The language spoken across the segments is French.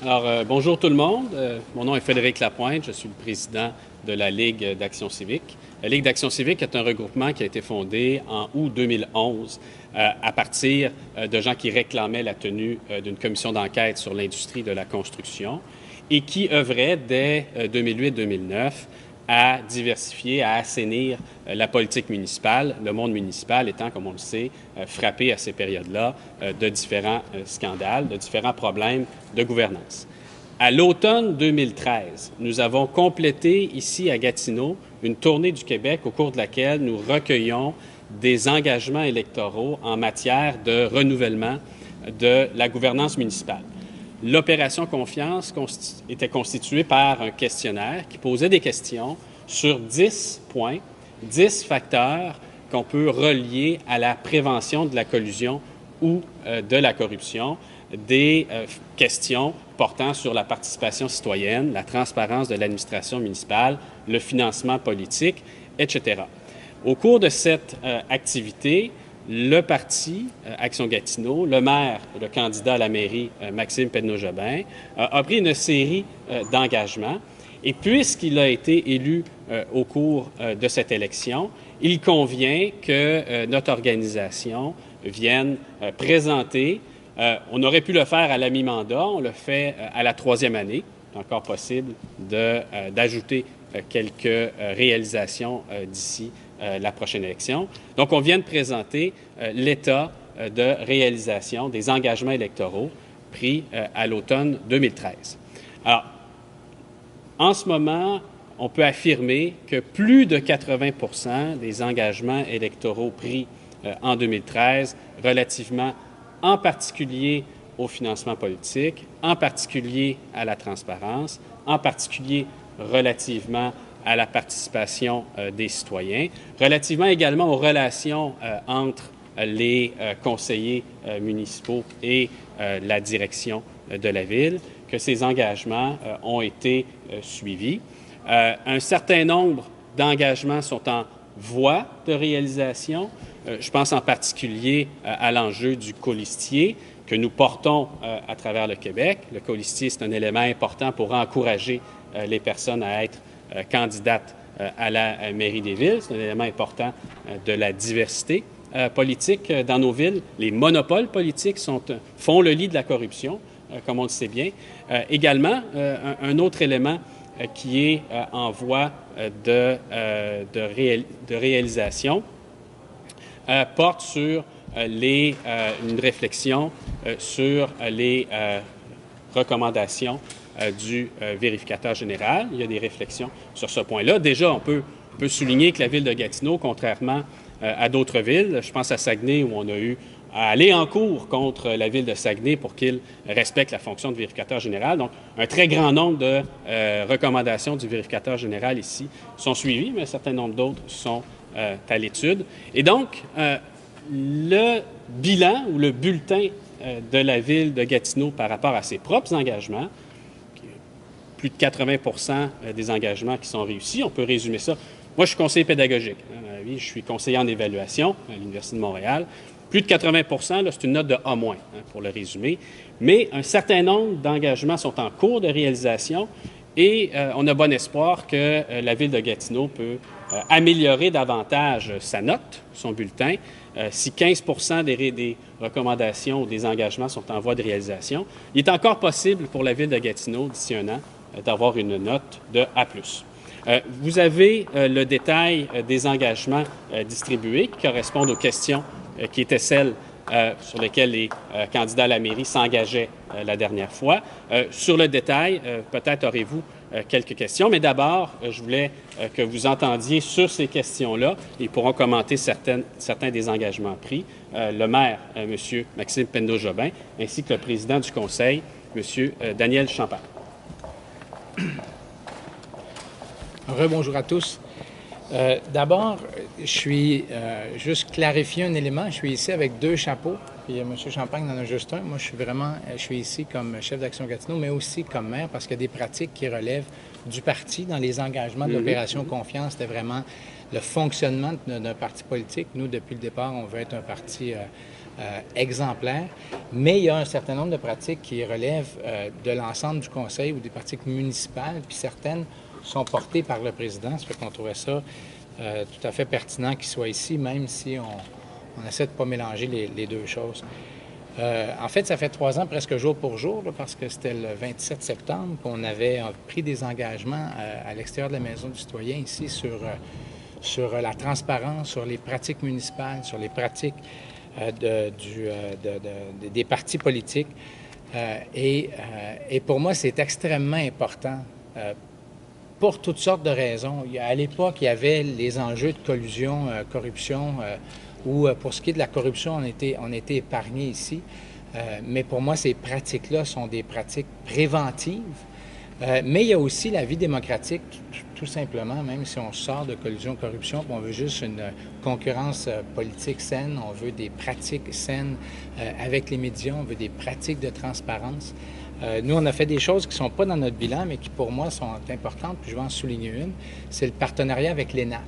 Bonjour tout le monde. Mon nom est Frédéric Lapointe. Je suis le président de la Ligue d'Action civique. La Ligue d'Action civique est un regroupement qui a été fondé en août 2011 à partir de gens qui réclamaient la tenue d'une commission d'enquête sur l'industrie de la construction et qui œuvrait dès 2008-2009 à diversifier, à assainir la politique municipale, le monde municipal étant, comme on le sait, frappé à ces périodes-là de différents scandales, de différents problèmes de gouvernance. À l'automne 2013, nous avons complété ici à Gatineau une tournée du Québec au cours de laquelle nous recueillons des engagements électoraux en matière de renouvellement de la gouvernance municipale. L'opération Confiance était constituée par un questionnaire qui posait des questions sur 10 points, 10 facteurs qu'on peut relier à la prévention de la collusion ou de la corruption, des questions portant sur la participation citoyenne, la transparence de l'administration municipale, le financement politique, etc. Au cours de cette activité, le parti Action Gatineau, le maire, le candidat à la mairie, Maxime Penneau-Jobin, a pris une série d'engagements. Et puisqu'il a été élu au cours de cette élection, il convient que notre organisation vienne présenter. On aurait pu le faire à la mi-mandat, on le fait à la troisième année. C'est encore possible d'ajouter quelques réalisations d'ici la prochaine élection. Donc, on vient de présenter l'état de réalisation des engagements électoraux pris à l'automne 2013. Alors, en ce moment, on peut affirmer que plus de 80 des engagements électoraux pris en 2013 relativement en particulier au financement politique, en particulier à la transparence, en particulier relativement à la participation des citoyens, relativement également aux relations entre les conseillers municipaux et la direction de la Ville, que ces engagements ont été suivis. Un certain nombre d'engagements sont en voie de réalisation. Je pense en particulier à l'enjeu du colistier que nous portons à travers le Québec. Le colistier, c'est un élément important pour encourager les personnes à être candidates à la mairie des villes. C'est un élément important de la diversité politique dans nos villes. Les monopoles politiques font le lit de la corruption, comme on le sait bien. Également, un autre élément qui est en voie de réalisation porte sur une réflexion sur les recommandations du vérificateur général. Il y a des réflexions sur ce point-là. Déjà, on peut souligner que la ville de Gatineau, contrairement à d'autres villes, je pense à Saguenay où on a eu à aller en cours contre la ville de Saguenay pour qu'il respecte la fonction de vérificateur général. Donc, un très grand nombre de recommandations du vérificateur général ici sont suivies, mais un certain nombre d'autres sont à l'étude. Et donc, le bilan ou le bulletin de la ville de Gatineau par rapport à ses propres engagements, plus de 80 des engagements qui sont réussis, on peut résumer ça. Moi, je suis conseiller pédagogique. Dans la vie, je suis conseiller en évaluation à l'Université de Montréal. Plus de 80 c'est une note de A-, pour le résumer. Mais un certain nombre d'engagements sont en cours de réalisation et on a bon espoir que la ville de Gatineau peut améliorer davantage sa note, son bulletin. Si 15 des recommandations ou des engagements sont en voie de réalisation, il est encore possible pour la ville de Gatineau, d'ici un an, d'avoir une note de A+. Vous avez le détail des engagements distribués qui correspondent aux questions qui étaient celles sur lesquelles les candidats à la mairie s'engageaient la dernière fois. Sur le détail, peut-être aurez-vous quelques questions, mais d'abord, je voulais que vous entendiez sur ces questions-là. Ils pourront commenter certains des engagements pris. Le maire, M. Maxime Penneau-Jobin, ainsi que le président du conseil, M. Daniel Champagne. Rebonjour à tous. D'abord, je suis juste clarifier un élément. Je suis ici avec deux chapeaux, puis M. Champagne en a juste un. Moi, je suis ici comme chef d'Action Gatineau, mais aussi comme maire, parce qu'il y a des pratiques qui relèvent du parti dans les engagements de l'opération Confiance. C'était vraiment le fonctionnement d'un parti politique. Nous, depuis le départ, on veut être un parti exemplaire, mais il y a un certain nombre de pratiques qui relèvent de l'ensemble du conseil ou des pratiques municipales, puis certaines sont portées par le président. Ça fait qu'on trouvait ça tout à fait pertinent qu'il soit ici, même si on essaie de ne pas mélanger les deux choses. En fait, ça fait 3 ans presque jour pour jour, là, parce que c'était le 27 septembre qu'on avait pris des engagements à l'extérieur de la Maison du citoyen ici sur la transparence, sur les pratiques municipales, sur les pratiques des partis politiques. Et pour moi, c'est extrêmement important pour toutes sortes de raisons. À l'époque, il y avait les enjeux de collusion, corruption, où pour ce qui est de la corruption, on était épargnés ici. Mais pour moi, ces pratiques-là sont des pratiques préventives. Mais il y a aussi la vie démocratique, tout simplement, même si on sort de collusion, corruption, on veut juste une concurrence politique saine, on veut des pratiques saines avec les médias, on veut des pratiques de transparence. Nous, on a fait des choses qui ne sont pas dans notre bilan, mais qui, pour moi, sont importantes, puis je vais en souligner une. C'est le partenariat avec l'ENAP.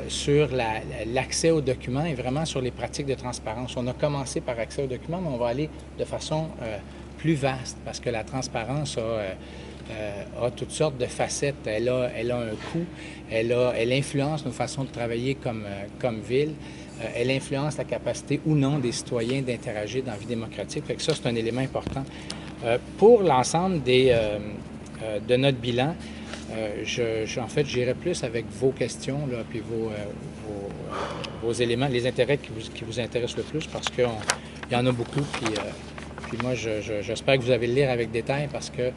Sur l'accès aux documents et vraiment sur les pratiques de transparence. On a commencé par accès aux documents, mais on va aller de façon plus vaste parce que la transparence a toutes sortes de facettes. Elle a un coût, elle influence nos façons de travailler comme ville, elle influence la capacité ou non des citoyens d'interagir dans la vie démocratique. Fait que ça, c'est un élément important. Pour l'ensemble de notre bilan, en fait, j'irai plus avec vos questions, là, puis vos éléments, les intérêts qui vous intéressent le plus, parce qu'il y en a beaucoup. Puis moi, j'espère que vous allez le lire avec détail, parce que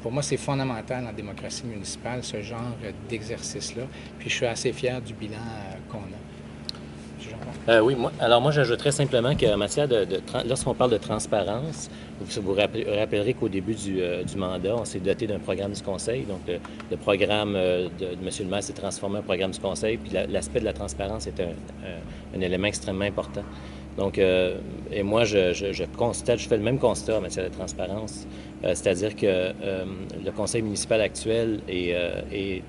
pour moi, c'est fondamental en démocratie municipale, ce genre d'exercice-là. Puis je suis assez fier du bilan qu'on a. Oui, moi, j'ajouterais simplement qu'en matière lorsqu'on parle de transparence, vous rappellerez qu'au début du mandat, on s'est doté d'un programme du Conseil. Donc, le programme de M. le maire s'est transformé en programme du Conseil. Puis l'aspect de la transparence est un élément extrêmement important. Donc, et moi, je fais le même constat en matière de transparence. C'est-à-dire que le Conseil municipal actuel est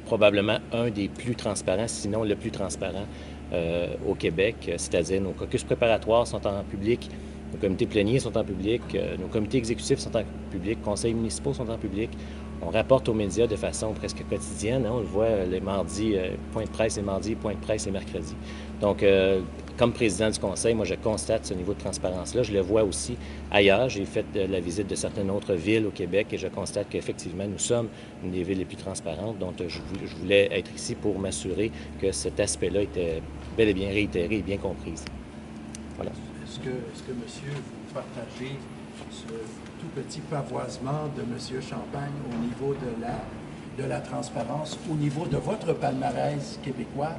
probablement un des plus transparents, sinon le plus transparent au Québec, c'est-à-dire nos caucus préparatoires sont en public, nos comités pléniers sont en public, nos comités exécutifs sont en public, conseils municipaux sont en public. On rapporte aux médias de façon presque quotidienne. Hein, on le voit les mardis, point de presse les mardis, point de presse les mercredis. Donc, comme président du conseil, moi, je constate ce niveau de transparence-là. Je le vois aussi ailleurs. J'ai fait la visite de certaines autres villes au Québec et je constate qu'effectivement, nous sommes une des villes les plus transparentes. Donc, je voulais être ici pour m'assurer que cet aspect-là était bel et bien réitéré et bien compris. Voilà. Est-ce que monsieur, vous partagez ce tout petit pavoisement de monsieur Champagne au niveau de la transparence, au niveau de votre palmarès québécois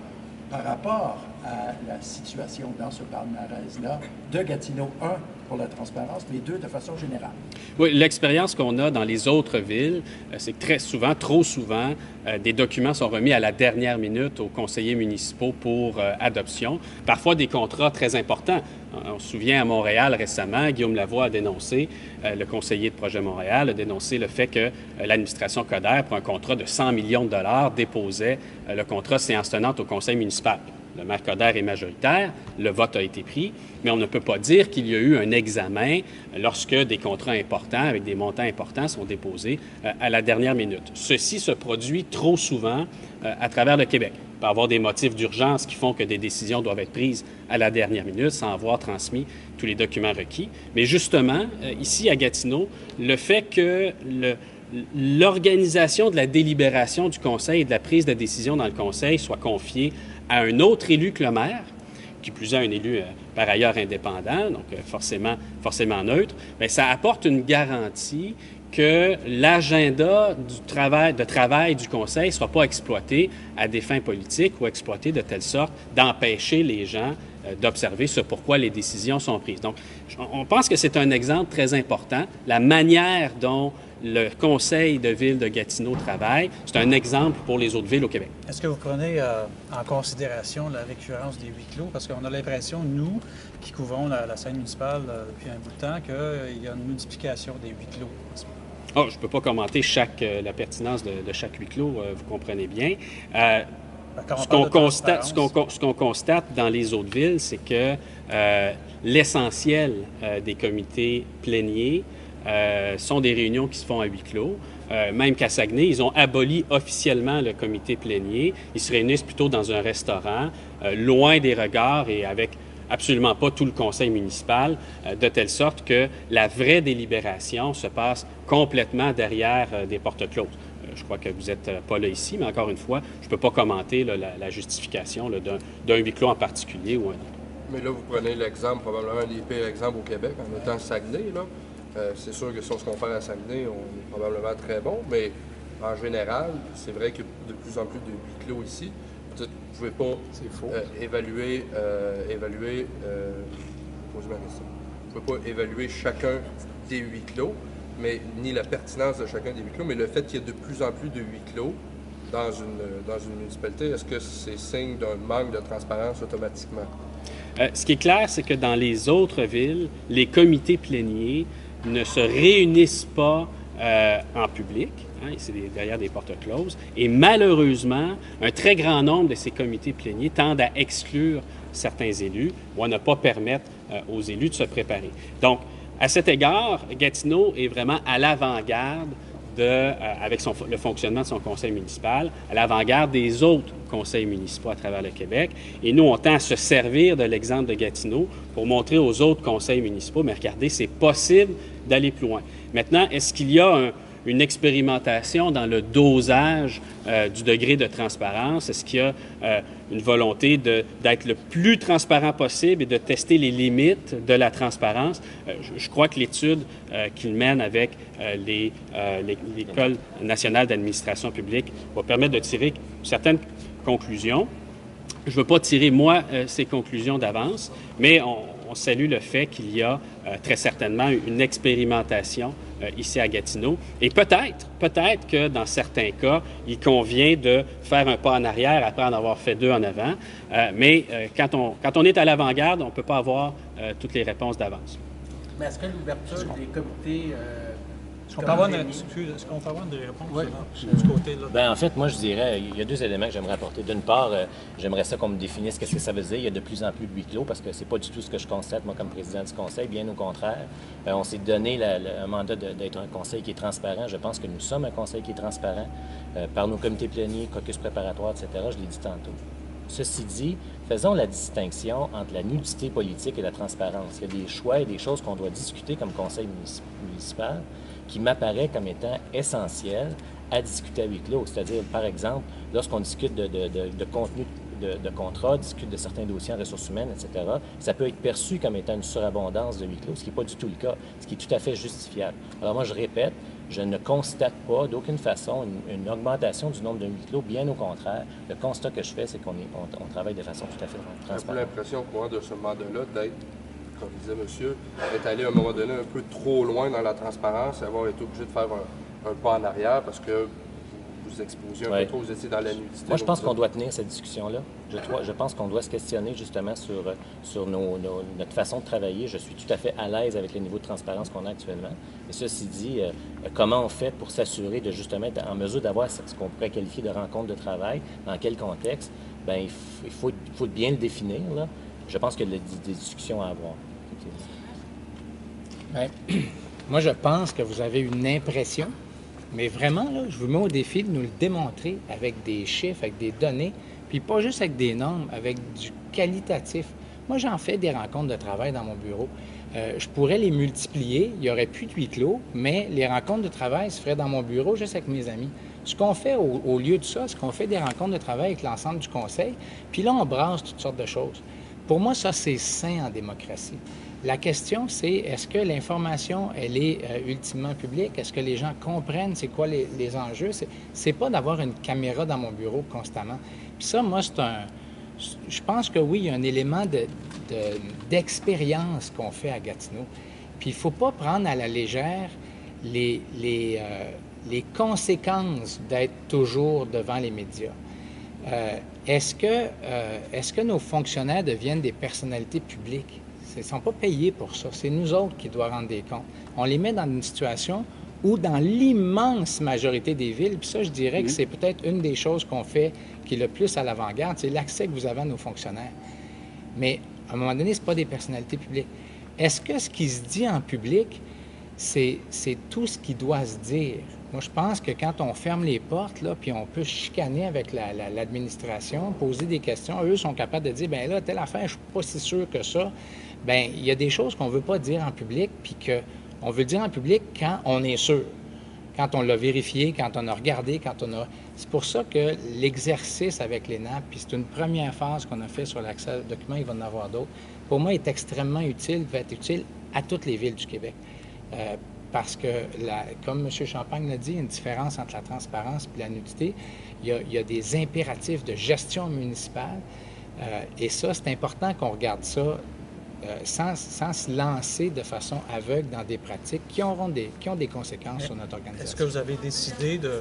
par rapport à la situation dans ce palmarès-là de Gatineau, 1 pour la transparence, mais 2 de façon générale? Oui, l'expérience qu'on a dans les autres villes, c'est que très souvent, trop souvent, des documents sont remis à la dernière minute aux conseillers municipaux pour adoption. Parfois des contrats très importants. On se souvient à Montréal récemment, Guillaume Lavoie a dénoncé, le conseiller de Projet Montréal a dénoncé le fait que l'administration Coderre, pour un contrat de 100 millions de dollars, déposait le contrat séance tenante au conseil municipal. Le maire Coderre est majoritaire, le vote a été pris, mais on ne peut pas dire qu'il y a eu un examen lorsque des contrats importants, avec des montants importants, sont déposés à la dernière minute. Ceci se produit trop souvent à travers le Québec. Il peut y avoir des motifs d'urgence qui font que des décisions doivent être prises à la dernière minute sans avoir transmis tous les documents requis. Mais justement, ici à Gatineau, le fait que l'organisation de la délibération du conseil et de la prise de décision dans le conseil soit confiée à un autre élu que le maire, qui plus est un élu par ailleurs indépendant, donc forcément neutre, bien, ça apporte une garantie que l'agenda de travail du conseil ne soit pas exploité à des fins politiques ou exploité de telle sorte d'empêcher les gens d'observer ce pourquoi les décisions sont prises. Donc, on pense que c'est un exemple très important. La manière dont le conseil de ville de Gatineau travaille, c'est un exemple pour les autres villes au Québec. Est-ce que vous prenez en considération la récurrence des huis clos? Parce qu'on a l'impression, nous, qui couvrons la scène municipale depuis un bout de temps, qu'il y a une multiplication des huis clos. Oh, je ne peux pas commenter la pertinence de chaque huis clos, vous comprenez bien. Ce qu'on constate dans les autres villes, c'est que l'essentiel des comités pléniers sont des réunions qui se font à huis clos. Même qu'à Saguenay, ils ont aboli officiellement le comité plénier. Ils se réunissent plutôt dans un restaurant, loin des regards et avec absolument pas tout le conseil municipal, de telle sorte que la vraie délibération se passe complètement derrière des portes closes. Je crois que vous n'êtes pas là ici, mais encore une fois, je ne peux pas commenter là, la justification d'un huis clos en particulier ou un autre. Mais là, vous prenez l'exemple, probablement un des pires exemples au Québec, en étant Saguenay, là. C'est sûr que si on se compare à Saguenay, on est probablement très bon, mais en général, c'est vrai qu'il y a de plus en plus de huis clos ici. Vous ne pouvez pas évaluer, posez ma question. Vous ne pouvez pas évaluer chacun des huis clos, mais ni la pertinence de chacun des huis clos, mais le fait qu'il y ait de plus en plus de huis clos dans une municipalité, est-ce que c'est signe d'un manque de transparence automatiquement? Ce qui est clair, c'est que dans les autres villes, les comités pléniers ne se réunissent pas en public, hein, c'est derrière des portes closes, et malheureusement, un très grand nombre de ces comités pléniers tendent à exclure certains élus ou à ne pas permettre aux élus de se préparer. Donc, à cet égard, Gatineau est vraiment à l'avant-garde avec le fonctionnement de son conseil municipal, à l'avant-garde des autres conseils municipaux à travers le Québec. Et nous, on tend à se servir de l'exemple de Gatineau pour montrer aux autres conseils municipaux, mais regardez, c'est possible d'aller plus loin. Maintenant, est-ce qu'il y a une expérimentation dans le dosage du degré de transparence? Est-ce qu'il y a une volonté d'être le plus transparent possible et de tester les limites de la transparence? Je crois que l'étude qu'il mène avec l'École nationale d'administration publique va permettre de tirer certaines conclusions. Je ne veux pas tirer, moi, ces conclusions d'avance, mais on salue le fait qu'il y a très certainement une expérimentation ici à Gatineau. Et peut-être que dans certains cas, il convient de faire un pas en arrière après en avoir fait deux en avant. Mais quand on est à l'avant-garde, on ne peut pas avoir toutes les réponses d'avance. Mais est-ce que l'ouverture des comités... Est-ce qu'on peut avoir une réponse du côté là? Bien, en fait, moi, je dirais, il y a deux éléments que j'aimerais apporter. D'une part, j'aimerais ça qu'on me définisse qu'est-ce que ça veut dire. Il y a de plus en plus de huis clos parce que c'est pas du tout ce que je constate, moi, comme président du conseil. Bien au contraire. On s'est donné un mandat d'être un conseil qui est transparent. Je pense que nous sommes un conseil qui est transparent par nos comités pléniers, caucus préparatoires, etc. Je l'ai dit tantôt. Ceci dit, faisons la distinction entre la nudité politique et la transparence. Il y a des choix et des choses qu'on doit discuter comme conseil municipal qui m'apparaît comme étant essentiel à discuter à huis clos. C'est-à-dire, par exemple, lorsqu'on discute de contenu de contrat, discute de certains dossiers en ressources humaines, etc., ça peut être perçu comme étant une surabondance de huis clos, ce qui n'est pas du tout le cas, ce qui est tout à fait justifiable. Alors moi, je répète, je ne constate pas d'aucune façon une augmentation du nombre de huis clos, bien au contraire. Le constat que je fais, c'est qu'on travaille de façon tout à fait transparente. J'ai l'impression, au cours de ce mandat-là, d'être, comme disait monsieur, d'être allé à un moment donné un peu trop loin dans la transparence et avoir été obligé de faire un pas en arrière parce que vous exposiez un peu trop, vous étiez dans la nudité. Moi, je pense qu'on doit tenir cette discussion-là. Je pense qu'on doit se questionner justement sur notre façon de travailler. Je suis tout à fait à l'aise avec le niveau de transparence qu'on a actuellement. Et ceci dit, comment on fait pour s'assurer de justement être en mesure d'avoir ce qu'on pourrait qualifier de rencontre de travail, dans quel contexte? Bien, il faut bien le définir, là. Je pense qu'il y a des discussions à avoir. Bien, moi, je pense que vous avez une impression, mais vraiment, là, je vous mets au défi de nous le démontrer avec des chiffres, avec des données, puis pas juste avec des normes, avec du qualitatif. Moi, j'en fais des rencontres de travail dans mon bureau. Je pourrais les multiplier, il n'y aurait plus de huis clos, mais les rencontres de travail se feraient dans mon bureau juste avec mes amis. Ce qu'on fait au lieu de ça, c'est qu'on fait des rencontres de travail avec l'ensemble du conseil, puis là, on brasse toutes sortes de choses. Pour moi, ça, c'est sain en démocratie. La question, c'est est-ce que l'information, elle est ultimement publique? Est-ce que les gens comprennent c'est quoi les enjeux? C'est pas d'avoir une caméra dans mon bureau constamment. Puis ça, moi, je pense que oui, il y a un élément d'expérience qu'on fait à Gatineau. Puis il ne faut pas prendre à la légère les conséquences d'être toujours devant les médias. Est-ce que nos fonctionnaires deviennent des personnalités publiques? Ils ne sont pas payés pour ça. C'est nous autres qui doivent rendre des comptes. On les met dans une situation ou dans l'immense majorité des villes, puis ça, je dirais que c'est peut-être une des choses qu'on fait qui est le plus à l'avant-garde, c'est l'accès que vous avez à nos fonctionnaires. Mais à un moment donné, ce pas des personnalités publiques. Est-ce que ce qui se dit en public, c'est tout ce qui doit se dire? Moi, je pense que quand on ferme les portes, là, puis on peut chicaner avec l'administration, poser des questions, eux sont capables de dire, bien là, telle affaire, je suis pas si sûr que ça. Bien, il y a des choses qu'on veut pas dire en public, puis qu'on veut dire en public quand on est sûr, quand on l'a vérifié, quand on a regardé, quand on a... C'est pour ça que l'exercice avec l'ENAP, puis c'est une première phase qu'on a fait sur l'accès aux documents, il va en avoir d'autres, pour moi, est extrêmement utile, va être utile à toutes les villes du Québec. Parce que, comme M. Champagne l'a dit, il y a une différence entre la transparence et la nudité. Il y a des impératifs de gestion municipale. Et ça, c'est important qu'on regarde ça sans se lancer de façon aveugle dans des pratiques qui ont des conséquences sur notre organisation. Est-ce que vous avez décidé de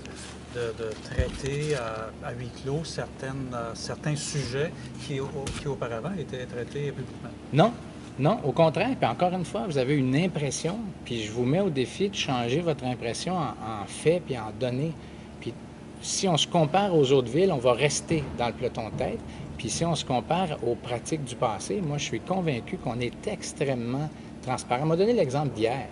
traiter à huis clos certains sujets qui auparavant étaient traités publiquement? Non. Non, au contraire. Puis encore une fois, vous avez une impression, puis je vous mets au défi de changer votre impression en fait puis en données. Puis si on se compare aux autres villes, on va rester dans le peloton de tête. Puis si on se compare aux pratiques du passé, moi, je suis convaincu qu'on est extrêmement transparent. On m'a donné l'exemple d'hier.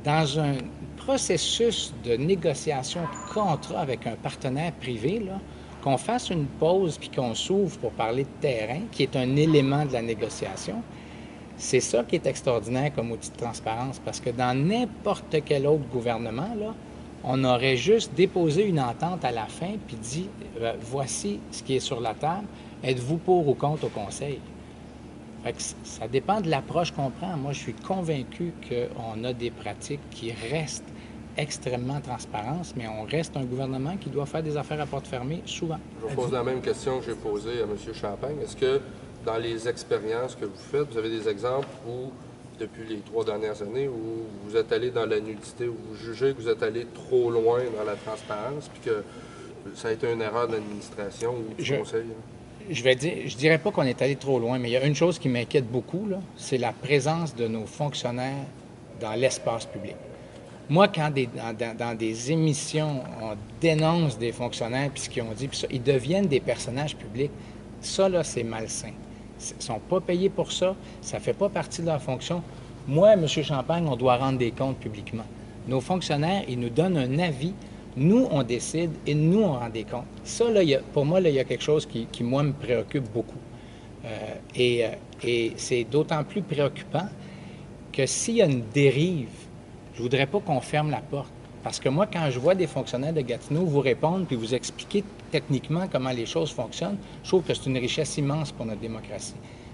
Dans un processus de négociation de contrat avec un partenaire privé, là, qu'on fasse une pause puis qu'on s'ouvre pour parler de terrain, qui est un élément de la négociation, c'est ça qui est extraordinaire comme outil de transparence, parce que dans n'importe quel autre gouvernement, là, on aurait juste déposé une entente à la fin puis dit voici ce qui est sur la table, êtes-vous pour ou contre au Conseil? Fait que ça dépend de l'approche qu'on prend. Moi, je suis convaincu qu'on a des pratiques qui restent extrêmement transparentes, mais on reste un gouvernement qui doit faire des affaires à porte fermée souvent. Je vous pose la même question que j'ai posée à M. Champagne. Est-ce que dans les expériences que vous faites, vous avez des exemples où, depuis les 3 dernières années, où vous êtes allé dans la nudité, où vous jugez que vous êtes allé trop loin dans la transparence, puis que ça a été une erreur de l'administration ou du Conseil? Je dirais pas qu'on est allé trop loin, mais il y a une chose qui m'inquiète beaucoup, là, c'est la présence de nos fonctionnaires dans l'espace public. Moi, quand dans des émissions, on dénonce des fonctionnaires, puis ce qu'ils ont dit, puis ça, ils deviennent des personnages publics, ça, là, c'est malsain. Ils ne sont pas payés pour ça, ça ne fait pas partie de leur fonction. Moi, M. Champagne, on doit rendre des comptes publiquement. Nos fonctionnaires, ils nous donnent un avis, nous, on décide et nous, on rend des comptes. Ça, là, pour moi, là, il y a quelque chose qui moi, me préoccupe beaucoup. Et c'est d'autant plus préoccupant que s'il y a une dérive, je ne voudrais pas qu'on ferme la porte. Parce que moi, quand je vois des fonctionnaires de Gatineau vous répondre puis vous expliquer techniquement comment les choses fonctionnent, je trouve que c'est une richesse immense pour notre démocratie.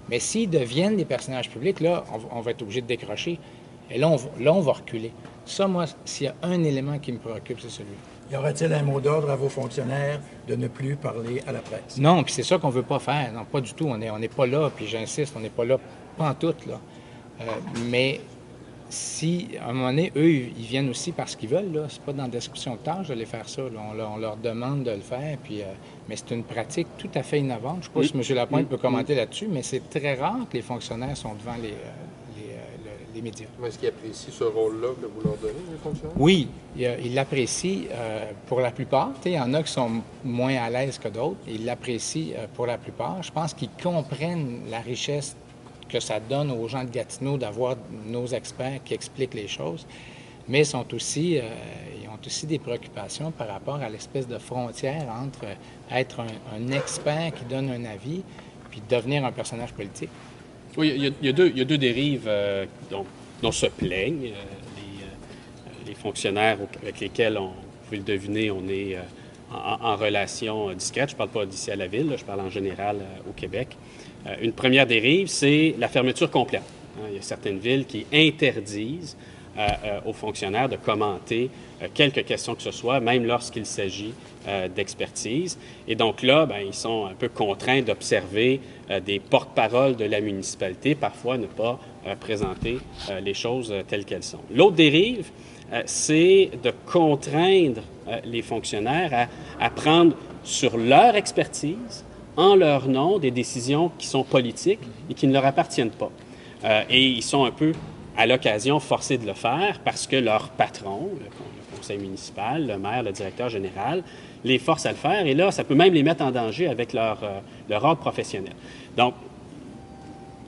Mais s'ils deviennent des personnages publics, là, on va être obligé de décrocher. Et là, on va reculer. Ça, moi, s'il y a un élément qui me préoccupe, c'est celui-là. Y aura-t-il un mot d'ordre à vos fonctionnaires de ne plus parler à la presse? Non, puis c'est ça qu'on ne veut pas faire. Non, pas du tout. On n'est pas là, puis j'insiste, on n'est pas là pantoute, là. Mais si, à un moment donné, eux, ils viennent aussi parce qu'ils veulent, là, c'est pas dans la description de tâche de les faire ça, là. On leur demande de le faire, puis, mais c'est une pratique tout à fait innovante. Je ne sais pas si M. Lapointe peut commenter là-dessus, mais c'est très rare que les fonctionnaires sont devant les médias. Mais est-ce qu'ils apprécient ce rôle-là que vous leur donnez, les fonctionnaires? Oui, ils l'apprécient pour la plupart. Il y en a qui sont moins à l'aise que d'autres. Ils l'apprécient pour la plupart. Je pense qu'ils comprennent la richesse que ça donne aux gens de Gatineau d'avoir nos experts qui expliquent les choses, mais ils ont aussi des préoccupations par rapport à l'espèce de frontière entre être un expert qui donne un avis puis devenir un personnage politique. Oui, il y a deux dérives dont se plaignent les fonctionnaires avec lesquels, vous pouvez le deviner, on est en relation discrète. Je ne parle pas d'ici à la ville, là, je parle en général au Québec. Une première dérive, c'est la fermeture complète. Il y a certaines villes qui interdisent aux fonctionnaires de commenter quelque question que ce soit, même lorsqu'il s'agit d'expertise. Et donc là, ils sont un peu contraints d'observer des porte-paroles de la municipalité, parfois ne pas présenter les choses telles qu'elles sont. L'autre dérive, c'est de contraindre les fonctionnaires à prendre sur leur expertise, en leur nom, des décisions qui sont politiques et qui ne leur appartiennent pas. Et ils sont un peu à l'occasion forcés de le faire parce que leur patron, le conseil municipal, le maire, le directeur général, les force à le faire. Et là, ça peut même les mettre en danger avec leur ordre professionnel. Donc,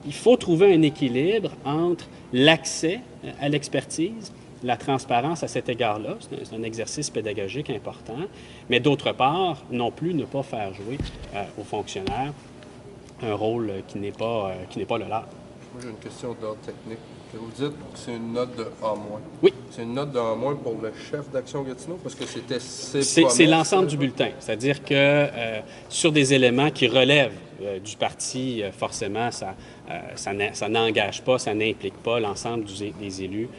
il faut trouver un équilibre entre l'accès à l'expertise, la transparence à cet égard-là, c'est un exercice pédagogique important, mais d'autre part, non plus ne pas faire jouer aux fonctionnaires un rôle qui n'est pas le leur. Moi, j'ai une question d'ordre technique. Vous dites que c'est une note de A-. Oui. C'est une note de A- pour le chef d'Action Gatineau parce que c'était C'est l'ensemble du bulletin. C'est-à-dire que sur des éléments qui relèvent du parti, forcément, ça n'engage pas, ça n'implique pas l'ensemble des élus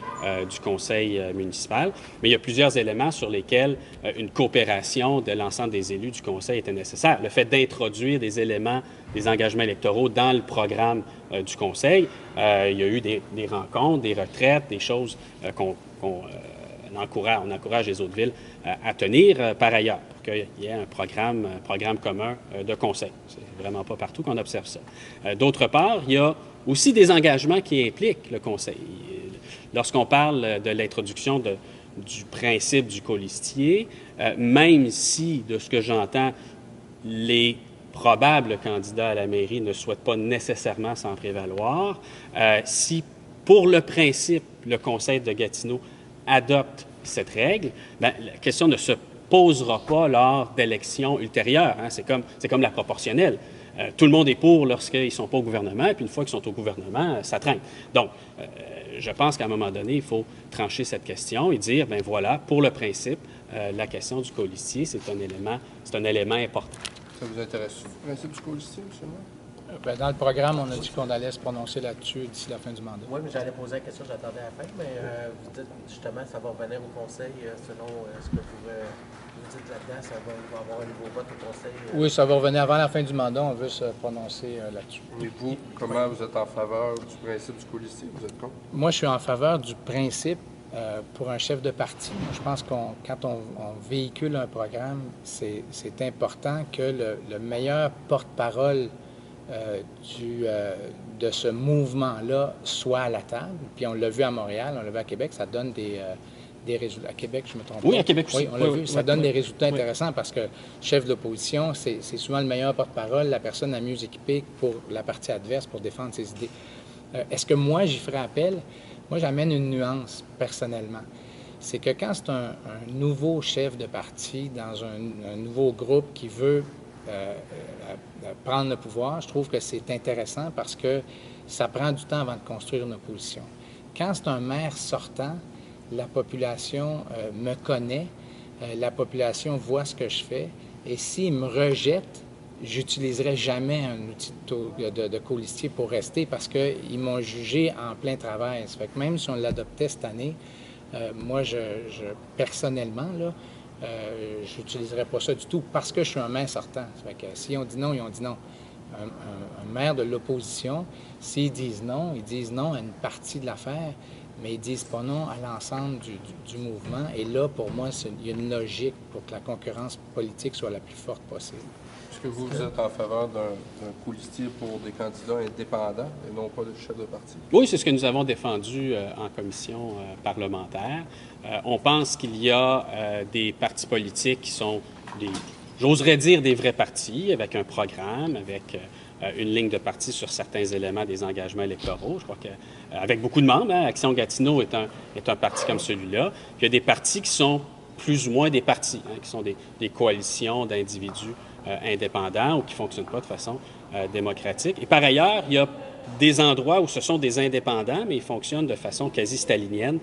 du conseil municipal. Mais il y a plusieurs éléments sur lesquels une coopération de l'ensemble des élus du conseil était nécessaire. Le fait d'introduire des éléments, des engagements électoraux dans le programme du conseil, il y a eu des rencontres, des retraites, des choses on encourage les autres villes à tenir par ailleurs, pour qu'il y ait un programme commun de conseil. C'est vraiment pas partout qu'on observe ça. D'autre part, il y a aussi des engagements qui impliquent le conseil. Lorsqu'on parle de l'introduction du principe du colistier, même si, de ce que j'entends, les probables candidats à la mairie ne souhaitent pas nécessairement s'en prévaloir, si pour le principe, le conseil de Gatineau adopte cette règle, bien, la question ne se posera pas lors d'élections ultérieures. Hein. C'est comme la proportionnelle. Tout le monde est pour lorsqu'ils ne sont pas au gouvernement, et puis une fois qu'ils sont au gouvernement, ça traîne. Donc, je pense qu'à un moment donné, il faut trancher cette question et dire, bien voilà, pour le principe, la question du colistier, c'est un élément important. Ça vous intéresse le principe du colistier, M. le maire? Bien, dans le programme, on a dit qu'on allait se prononcer là-dessus d'ici la fin du mandat. Oui, mais j'allais poser la question, j'attendais à la fin, mais vous dites justement ça va revenir au conseil selon ce que vous dites là-dedans, il va y avoir un nouveau vote au conseil. Oui, ça va revenir avant la fin du mandat, on veut se prononcer là-dessus. Et vous, comment vous êtes en faveur du principe du colistier? Vous êtes contre? Moi, je suis en faveur du principe pour un chef de parti. Je pense quand on véhicule un programme, c'est important que le meilleur porte-parole de ce mouvement-là soit à la table. Puis on l'a vu à Montréal, on l'a vu à Québec, ça donne des résultats. À Québec, je me trompe pas. Oui, à Québec aussi. Oui, on l'a vu, ça donne des résultats intéressants parce que chef de l'opposition, c'est souvent le meilleur porte-parole, la personne la mieux équipée pour la partie adverse pour défendre ses idées. Est-ce que moi, j'y ferai appel? Moi, j'amène une nuance, personnellement. C'est que quand c'est un nouveau chef de parti dans un nouveau groupe qui veut prendre le pouvoir, je trouve que c'est intéressant parce que ça prend du temps avant de construire une opposition. Quand c'est un maire sortant, la population me connaît, la population voit ce que je fais, et s'il me rejette, j'utiliserai jamais un outil de colistier pour rester parce qu'ils m'ont jugé en plein travail. Ça fait que même si on l'adoptait cette année, moi, personnellement, là, je n'utiliserai pas ça du tout parce que je suis un maire sortant. Ça fait que si on dit non, ils ont dit non. Un maire de l'opposition, s'ils disent non à une partie de l'affaire, mais ils disent pas non à l'ensemble du mouvement. Et là, pour moi, il y a une logique pour que la concurrence politique soit la plus forte possible. Est-ce que vous êtes en faveur d'un colistier pour des candidats indépendants et non pas de chef de parti? Oui, c'est ce que nous avons défendu en commission parlementaire. On pense qu'il y a des partis politiques qui sont j'oserais dire des vrais partis, avec un programme, avec une ligne de parti sur certains éléments des engagements électoraux. Je crois qu'avec beaucoup de membres, Action Gatineau est un parti comme celui-là. Puis il y a des partis qui sont plus ou moins des partis, qui sont des coalitions d'individus indépendants ou qui ne fonctionnent pas de façon démocratique. Et par ailleurs, il y a des endroits où ce sont des indépendants, mais ils fonctionnent de façon quasi stalinienne,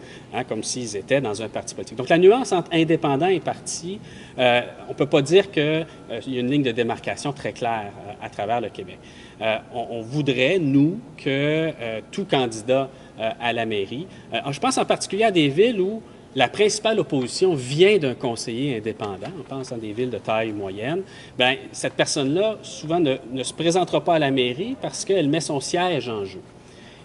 comme s'ils étaient dans un parti politique. Donc la nuance entre indépendant et parti, on ne peut pas dire qu'il y a une ligne de démarcation très claire à travers le Québec. On voudrait, nous, que tout candidat à la mairie, je pense en particulier à des villes où la principale opposition vient d'un conseiller indépendant, on pense à des villes de taille moyenne, bien, cette personne-là, souvent, ne se présentera pas à la mairie parce qu'elle met son siège en jeu.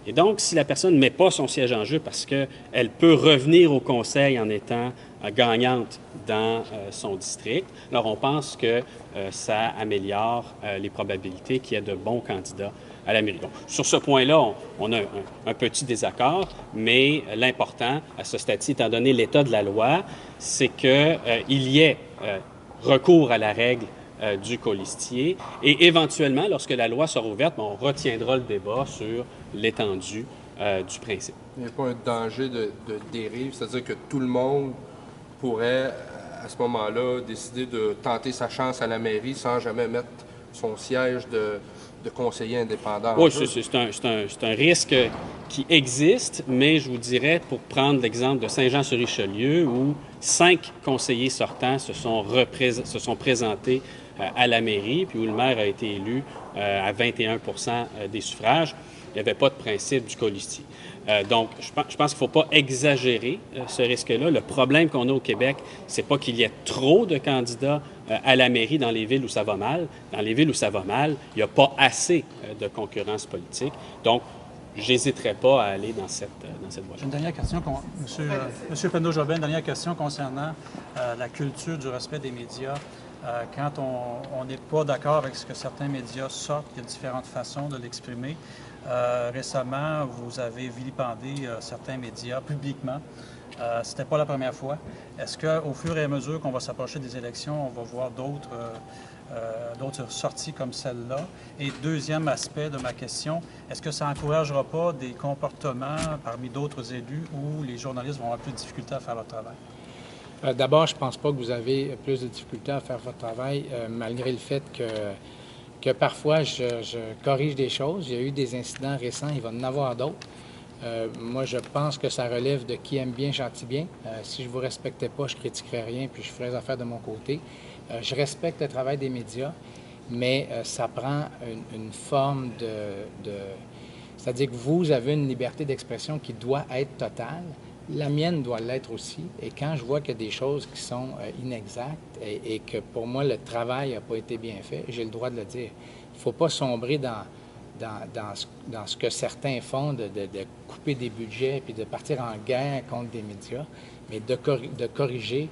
Et donc, si la personne ne met pas son siège en jeu parce qu'elle peut revenir au conseil en étant gagnante dans son district, alors on pense que ça améliore les probabilités qu'il y ait de bons candidats à la mairie. Donc, sur ce point-là, on a un petit désaccord, mais l'important, à ce stade-ci, étant donné l'état de la loi, c'est qu'il y ait recours à la règle du colistier. Et éventuellement, lorsque la loi sera ouverte, on retiendra le débat sur l'étendue du principe. Il n'y a pas un danger de dérive, c'est-à-dire que tout le monde pourrait, à ce moment-là, décider de tenter sa chance à la mairie sans jamais mettre son siège de conseiller indépendant. Oui, c'est un risque qui existe, mais je vous dirais, pour prendre l'exemple de Saint-Jean-sur-Richelieu, où 5 conseillers sortants se sont présentés à la mairie, puis où le maire a été élu à 21 des suffrages, il n'y avait pas de principe du colistier. Donc, je pense qu'il ne faut pas exagérer ce risque-là. Le problème qu'on a au Québec, c'est pas qu'il y ait trop de candidats à la mairie dans les villes où ça va mal. Dans les villes où ça va mal, il n'y a pas assez de concurrence politique. Donc, je n'hésiterai pas à aller dans cette voie-là. Une dernière question, Monsieur Penneau-Jobin, dernière question concernant la culture du respect des médias. Quand on n'est pas d'accord avec ce que certains médias sortent, il y a différentes façons de l'exprimer. Récemment, vous avez vilipendé certains médias publiquement. C'était pas la première fois. Est-ce qu'au fur et à mesure qu'on va s'approcher des élections, on va voir d'autres sorties comme celle-là? Et deuxième aspect de ma question, est-ce que ça n'encouragera pas des comportements parmi d'autres élus où les journalistes vont avoir plus de difficultés à faire leur travail? D'abord, je ne pense pas que vous avez plus de difficultés à faire votre travail, malgré le fait que parfois je corrige des choses. Il y a eu des incidents récents, il va y en avoir d'autres. Moi, je pense que ça relève de qui aime bien, châtie bien. Si je ne vous respectais pas, je ne critiquerais rien, puis je ferais affaire de mon côté. Je respecte le travail des médias, mais ça prend une forme de... C'est-à-dire que vous avez une liberté d'expression qui doit être totale. La mienne doit l'être aussi. Et quand je vois qu'il y a des choses qui sont inexactes et que pour moi, le travail n'a pas été bien fait, j'ai le droit de le dire. Il ne faut pas sombrer dans ce que certains font, de couper des budgets puis de partir en guerre contre des médias, mais de corriger,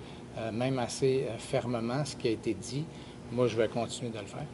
même assez fermement, ce qui a été dit. Moi, je vais continuer de le faire.